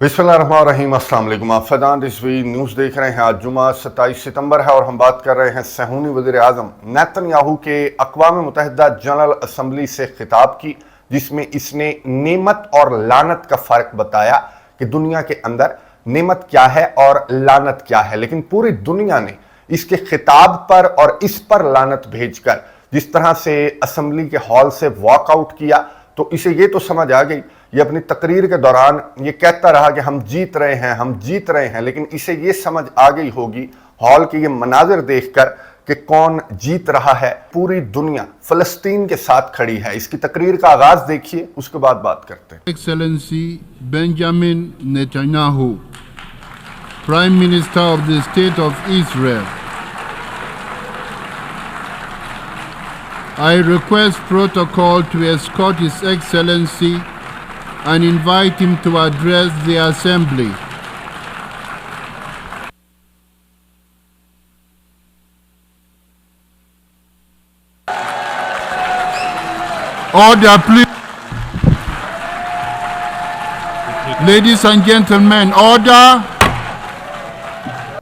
बिस्मिल्लाहिर्रहमानिर्रहीम, अस्सलाम वालेकुम। आप फैजान रिजवी न्यूज़ देख रहे हैं। आज जुमा 27 सितंबर है और हम बात कर रहे हैं सहूनी वज़ीर आज़म नेतन्याहू के अक़वाम मुत्तहिदा जनरल असम्बली से खिताब की, जिसमें इसने नेमत और लानत का फ़र्क बताया कि दुनिया के अंदर नेमत क्या है और लानत क्या है। लेकिन पूरी दुनिया ने इसके खिताब पर और इस पर लानत भेजकर जिस तरह से असम्बली के हॉल से वॉकआउट किया, तो इसे ये तो समझ आ गई, ये अपनी तकरीर के दौरान ये कहता रहा कि हम जीत रहे हैं, लेकिन इसे ये समझ आ गई होगी हॉल के ये मनाजिर देखकर कि कौन जीत रहा है। पूरी दुनिया फ़लस्तीन के साथ खड़ी है। इसकी तकरीर का आगाज देखिए, उसके बाद बात करते हैं। Excellency Benjamin Netanyahu, Prime Minister of the State of Israel, I request protocol to escort His Excellency and invite him to address the Assembly. Order, please. Ladies and gentlemen, order.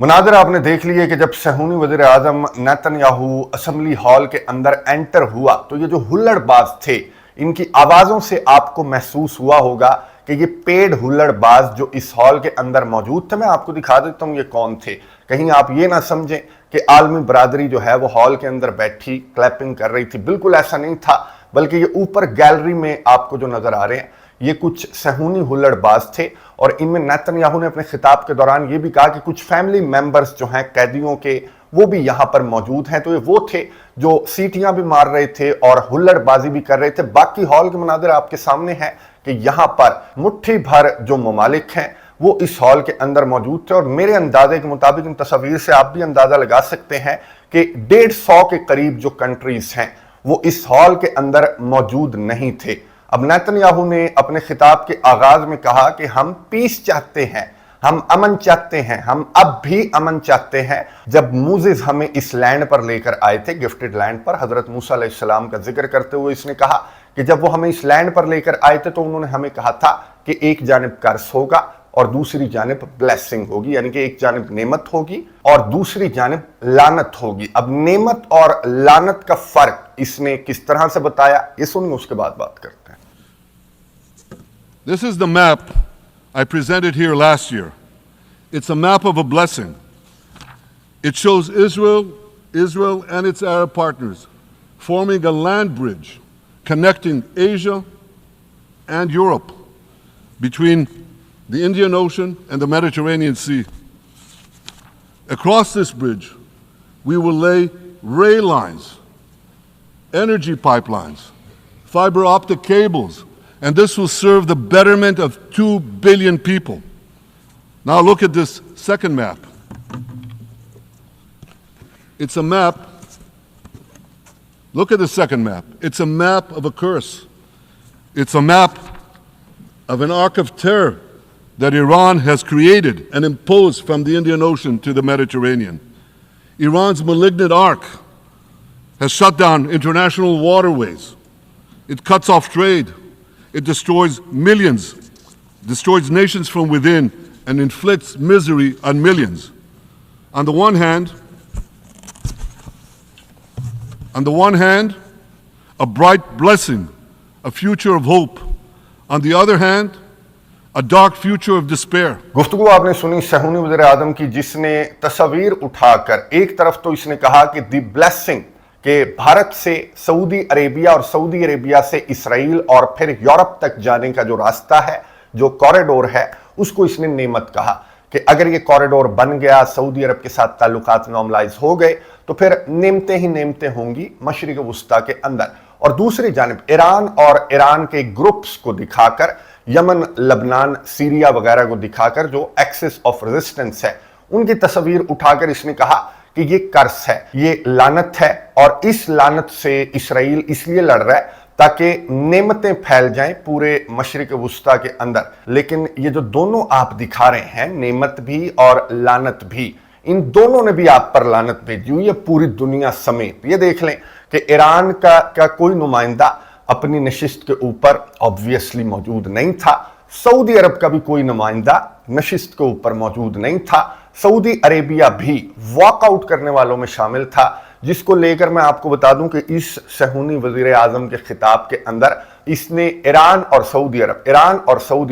मुनाज़रा आपने देख लिए कि जब सहूनी वज़ीर आज़म नेतन्याहू असम्बली हॉल के अंदर enter हुआ तो ये जो हुल्लड़बाज थे, इनकी आवाज़ों से आपको महसूस हुआ होगा कि ये पेड हुल्लड़बाज जो इस हॉल के अंदर मौजूद थे। मैं आपको दिखा देता हूँ ये कौन थे, कहीं आप ये ना समझें कि आलमी बरादरी जो है वो हॉल के अंदर बैठी क्लैपिंग कर रही थी। बिल्कुल ऐसा नहीं था, बल्कि ये ऊपर गैलरी में आपको जो नज़र आ रहे हैं ये कुछ सहूनी हुल्लड़बाज थे। और इनमें नेतन्याहू ने अपने खिताब के दौरान ये भी कहा कि कुछ फैमिली मेंबर्स जो हैं कैदियों के, वो भी यहाँ पर मौजूद हैं। तो ये वो थे जो सीटियां भी मार रहे थे और हुल्लड़बाजी भी कर रहे थे। बाकी हॉल के मनाज़िर आपके सामने हैं कि यहाँ पर मुट्ठी भर जो ममालिक हैं वो इस हॉल के अंदर मौजूद थे। और मेरे अंदाजे के मुताबिक इन तस्वीर से आप भी अंदाजा लगा सकते हैं कि 150 के करीब जो कंट्रीज हैं वो इस हॉल के अंदर मौजूद नहीं थे। अब नेतन्याहू ने अपने खिताब के आगाज में कहा कि हम पीस चाहते हैं, हम अमन चाहते हैं, हम अब भी अमन चाहते हैं। जब मूसेस हमें इस लैंड पर लेकर आए थे, गिफ्टेड लैंड पर, हजरत मूसा अलैहिस्सलाम का जिक्र करते हुए इसने कहा कि जब वो हमें इस लैंड पर लेकर आए थे तो उन्होंने हमें कहा था कि एक जानिब कर्ज होगा और दूसरी जानिब ब्लेसिंग होगी, यानी कि एक जानिब नेमत होगी और दूसरी जानिब लानत होगी। अब नेमत और लानत का फर्क इसने किस तरह से बताया, ये सुनिए, उसके बाद बात करते हैं। This is the map I presented here last year. It's a map of a blessing. It shows Israel and its Arab partners forming a land bridge connecting Asia and Europe between the Indian Ocean and the Mediterranean Sea. Across this bridge, we will lay rail lines, energy pipelines, fiber optic cables, and this will serve the betterment of 2 billion people. Now look at this second map. It's a map. Look at the second map. It's a map of a curse. It's a map of an arc of terror that Iran has created and imposed from the Indian Ocean to the Mediterranean. Iran's malignant arc has shut down international waterways. It cuts off trade. It destroys millions, destroys nations from within, and inflicts misery on millions. On the one hand, a bright blessing, a future of hope. On the other hand, a dark future of despair. गुफ्तगू आपने सुनी सहूनी वज़ीर आज़म की, जिसने तस्वीर उठाकर एक तरफ तो इसने कहा कि दी ब्लेसिंग कि भारत से सऊदी अरेबिया और सऊदी अरेबिया से इसराइल और फिर यूरोप तक जाने का जो रास्ता है, जो कॉरिडोर है, उसको इसने नेमत कहा कि अगर ये कॉरिडोर बन गया, सऊदी अरब के साथ ताल्लुकात नॉर्मलाइज हो गए, तो फिर नेमतें ही नेमतें होंगी मशरिक वुस्ता के अंदर। और दूसरी जानिब ईरान और ईरान के ग्रुप्स को दिखाकर, यमन, लबनान, सीरिया वगैरह को दिखाकर जो एक्सिस ऑफ रेजिस्टेंस है, उनकी तस्वीर उठाकर इसने कहा कि ये कर्स है, ये लानत है और इस लानत से इसराइल इसलिए लड़ रहा है ताकि नेमतें फैल जाएं पूरे मशरिक वुस्ता के अंदर। लेकिन ये जो दोनों आप दिखा रहे हैं, नेमत भी और लानत भी, इन दोनों ने भी आप पर लानत भेजी हुई है पूरी दुनिया समेत। ये देख लें कि ईरान का कोई नुमाइंदा अपनी नशिस्त के ऊपर ऑब्वियसली मौजूद नहीं था। सऊदी अरब का भी कोई नुमाइंदा नशिस्त के ऊपर मौजूद नहीं था। सऊदी अरेबिया भी वॉकआउट करने वालों में शामिल था, जिसको लेकर मैं आपको बता दूं कि इस सहूनी वजीर आजम के खिताब के अंदर इसने ईरान और सऊदी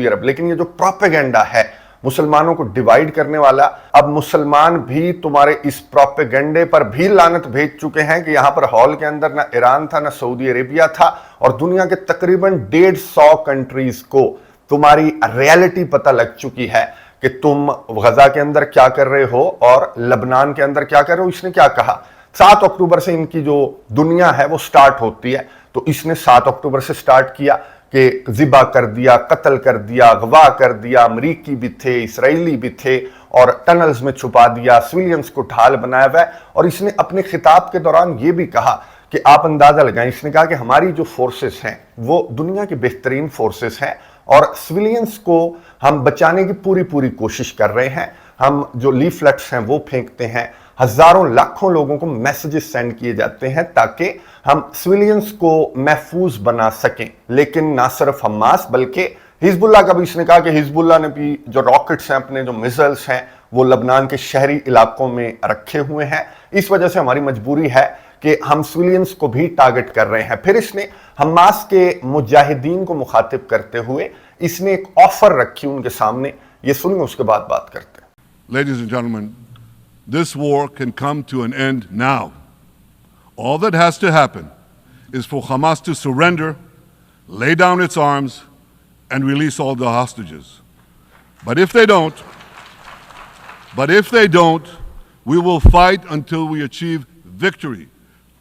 अरब, लेकिन ये जो प्रोपेगेंडा है मुसलमानों को डिवाइड करने वाला, अब मुसलमान भी तुम्हारे इस प्रोपेगेंडे पर भी लानत भेज चुके हैं कि यहां पर हॉल के अंदर ना ईरान था ना सऊदी अरेबिया था, और दुनिया के तकरीबन 150 कंट्रीज को तुम्हारी रियलिटी पता लग चुकी है कि तुम गजा के अंदर क्या कर रहे हो और लबनान के अंदर क्या कर रहे हो। इसने क्या कहा, 7 अक्टूबर से इनकी जो दुनिया है वो स्टार्ट होती है, तो इसने 7 अक्टूबर से स्टार्ट किया कि ज़िबा कर दिया, कत्ल कर दिया, अगवा कर दिया, अमरीकी भी थे, इसराइली भी थे, और टनल्स में छुपा दिया, सिविलियंस को ढाल बनाया हुआ है। और इसने अपने खिताब के दौरान ये भी कहा कि आप अंदाजा लगाएं, इसने कहा कि हमारी जो फोर्सेस हैं वो दुनिया की बेहतरीन फोर्सेस हैं और सिविलियंस को हम बचाने की पूरी कोशिश कर रहे हैं। हम जो लीफलेट्स हैं वो फेंकते हैं, हजारों लाखों लोगों को मैसेजेस सेंड किए जाते हैं ताकि हम सिविलियंस को महफूज बना सकें। लेकिन ना सिर्फ हमास बल्कि हिजबुल्लाह का भी इसने कहा कि हिजबुल्लाह ने भी जो रॉकेट्स हैं, अपने जो मिसाइल्स हैं, वो लबनान के शहरी इलाकों में रखे हुए हैं। इस वजह से हमारी मजबूरी है कि हम सिविलियंस को भी टारगेट कर रहे हैं। फिर इसने हमास के मुजाहिदीन को मुखातिब करते हुए इसने एक ऑफर रखी उनके सामने, ये सुनिए उसके बाद बात करते हैं। Ladies and gentlemen, this war can come to an end now. All that has to happen is for Hamas to surrender, lay down its arms, and release all the hostages. But if they don't, we will fight until we achieve victory,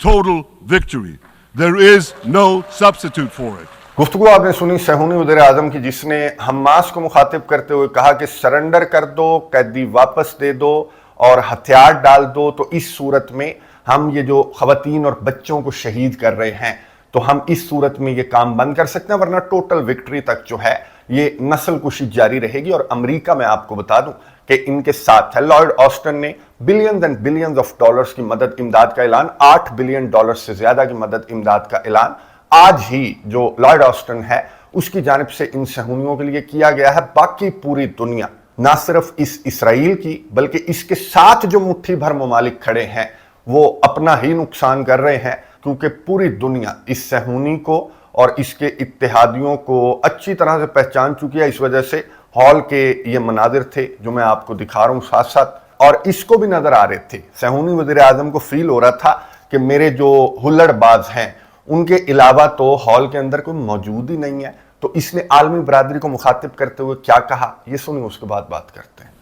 total victory. There is no substitute for it. गुफ्तगू आपने सुनी सहूनी वज़ीर आज़म की, जिसने Hamas को मुखातिब करते हुए कहा कि सरेंडर कर दो, कैदी वापस दे दो और हथियार डाल दो, तो इस सूरत में हम ये जो खवातीन और बच्चों को शहीद कर रहे हैं तो हम इस सूरत में ये काम बंद कर सकते हैं, वरना टोटल विक्ट्री तक जो है ये नस्ल कुशी जारी रहेगी। और अमेरिका में आपको बता दूं कि इनके साथ है। लॉयड ऑस्टिन ने billions and billions of dollars की मदद इमदाद का ऐलान, $8 बिलियन से ज्यादा की मदद इमदाद का ऐलान आज ही जो लॉयड ऑस्टिन है उसकी जानिब से इन सहूनियों के लिए किया गया है। बाकी पूरी दुनिया ना सिर्फ इस इसराइल की बल्कि इसके साथ जो मुट्ठी भर ममालिक खड़े हैं वो अपना ही नुकसान कर रहे हैं, क्योंकि पूरी दुनिया इस सहूनी को और इसके इत्तेहादियों को अच्छी तरह से पहचान चुकी है। इस वजह से हॉल के ये मनाजिर थे जो मैं आपको दिखा रहा हूं साथ साथ, और इसको भी नजर आ रहे थे। सहूनी वज़ीर आज़म को फील हो रहा था कि मेरे जो हुल्लड़बाज हैं उनके अलावा तो हॉल के अंदर कोई मौजूद ही नहीं है। तो इसने आलमी बरादरी को मुखातिब करते हुए क्या कहा, ये सुनिए, उसके बाद बात करते हैं।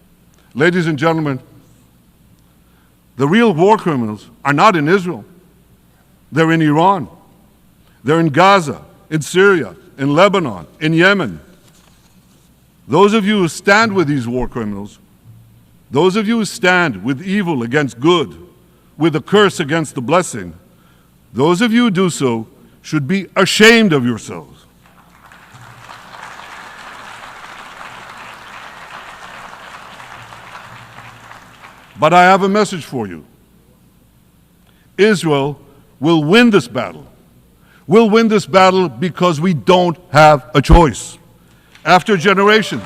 Ladies and gentlemen, the real war criminals are not in Israel. They're in Iran. They're in Gaza, in Syria, in Lebanon, in Yemen. Those of you who stand with these war criminals, those of you who stand with evil against good, with a curse against the blessing, those of you who do so should be ashamed of yourselves. But I have a message for you. Israel will win this battle. We'll win this battle because we don't have a choice. After generations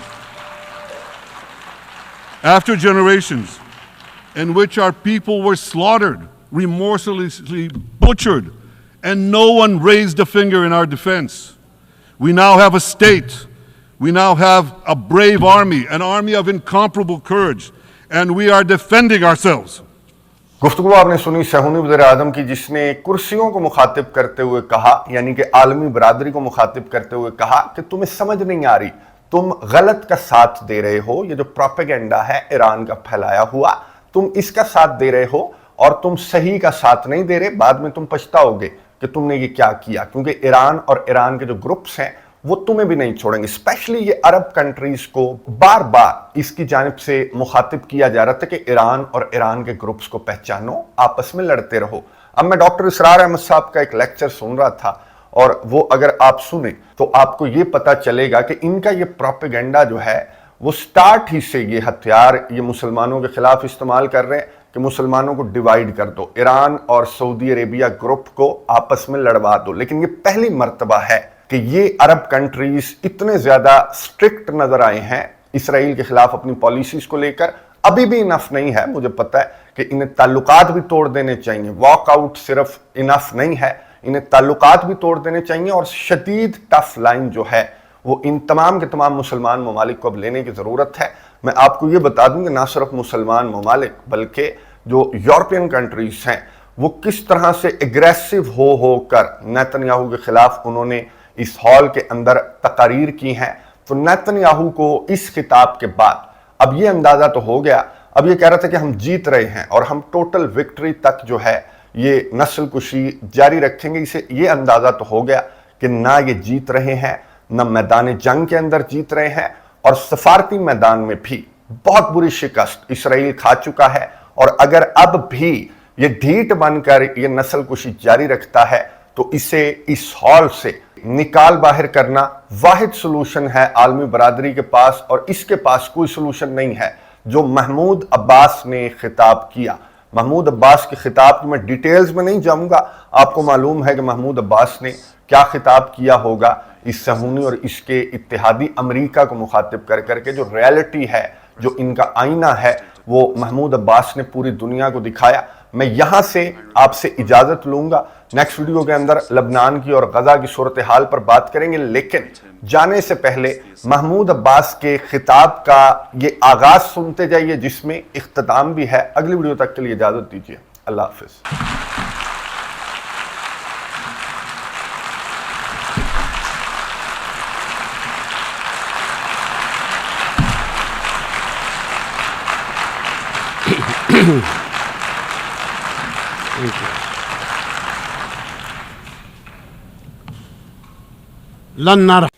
in which our people were slaughtered, remorselessly butchered, and no one raised a finger in our defense, we now have a state, we now have a brave army, an army of incomparable courage, and we are defending ourselves. गुफ्तगू आपने सुनी सहूनी वज़ीर आज़म की, जिसने कुर्सियों को मुखातिब करते हुए कहा, यानी कि आलमी बरादरी को मुखातिब करते हुए कहा कि तुम्हें समझ नहीं आ रही, तुम गलत का साथ दे रहे हो। ये जो प्रोपेगेंडा है ईरान का फैलाया हुआ, तुम इसका साथ दे रहे हो और तुम सही का साथ नहीं दे रहे। बाद में तुम पछताओगे कि तुमने ये क्या किया, क्योंकि ईरान और ईरान के जो ग्रुप्स हैं वो तुम्हें भी नहीं छोड़ेंगे। स्पेशली ये अरब कंट्रीज को बार बार इसकी जानिब से मुखातिब किया जा रहा था कि ईरान और ईरान के ग्रुप्स को पहचानो, आपस में लड़ते रहो। अब मैं डॉक्टर इसरार अहमद साहब का एक लेक्चर सुन रहा था और वो अगर आप सुने तो आपको ये पता चलेगा कि इनका ये प्रोपेगेंडा जो है वो स्टार्ट ही से ये हथियार ये मुसलमानों के खिलाफ इस्तेमाल कर रहे हैं कि मुसलमानों को डिवाइड कर दो, ईरान और सऊदी अरेबिया ग्रुप को आपस में लड़वा दो। लेकिन ये पहली मर्तबा है کہ یہ عرب کنٹریز اتنے زیادہ سٹرکٹ نظر آئے ہیں اسرائیل کے خلاف اپنی پالیسیز کو لے کر، ابھی بھی انف نہیں ہے. مجھے پتا ہے کہ انہیں تعلقات بھی توڑ دینے چاہیے، واک آؤٹ صرف انف نہیں ہے، انہیں تعلقات بھی توڑ دینے چاہیے، اور شدید ٹف لائن جو ہے وہ ان تمام کے تمام مسلمان ممالک کو اب لینے کی ضرورت ہے. میں آپ کو یہ بتا دوں کہ نہ صرف مسلمان ممالک بلکہ جو یورپین کنٹریز ہیں وہ کس طرح سے اگریسو ہو کر نیتن یاہو کے خلاف انہوں نے اس ہال کے اندر تقاریر کی ہیں. تو نیتن یاہو کو اس خطاب کے بعد اب یہ اندازہ تو ہو گیا، اب یہ کہہ رہا تھا کہ ہم جیت رہے ہیں اور ہم ٹوٹل وکٹری تک جو ہے یہ نسل کشی جاری رکھیں گے. اسے یہ اندازہ تو ہو گیا کہ نہ یہ جیت رہے ہیں، نہ میدان جنگ کے اندر جیت رہے ہیں، اور سفارتی میدان میں بھی بہت بری شکست اسرائیل کھا چکا ہے. اور اگر اب بھی یہ ڈھیٹ بن کر یہ نسل کشی جاری رکھتا ہے تو اسے اس ہال سے نکال باہر کرنا واحد سلوشن ہے عالمی برادری کے پاس، اور اس کے پاس کوئی سلوشن نہیں ہے. جو محمود عباس نے خطاب کیا، محمود عباس کے خطاب کی میں ڈیٹیلز میں نہیں جاؤں گا، آپ کو معلوم ہے کہ محمود عباس نے کیا خطاب کیا ہوگا اس صہیونی اور اس کے اتحادی امریکہ کو مخاطب کر کے. جو ریالٹی ہے، جو ان کا آئینہ ہے، وہ محمود عباس نے پوری دنیا کو دکھایا. میں یہاں سے آپ سے اجازت لوں گا، نیکسٹ ویڈیو کے اندر لبنان کی اور غزہ کی صورتحال پر بات کریں گے، لیکن جانے سے پہلے محمود عباس کے خطاب کا یہ آغاز سنتے جائیے جس میں اختتام بھی ہے. اگلی ویڈیو تک کے لیے اجازت دیجیے، اللہ حافظ. لن نرح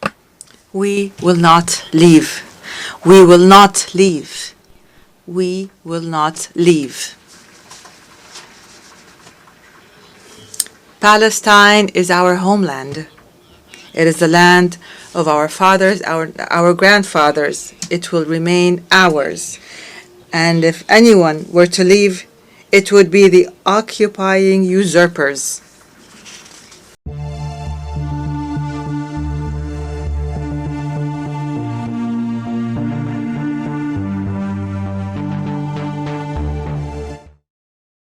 We will not leave. We will not leave. We will not leave. Palestine is our homeland. It is the land of our fathers, our grandfathers. It will remain ours. And if anyone were to leave, it would be the occupying usurpers.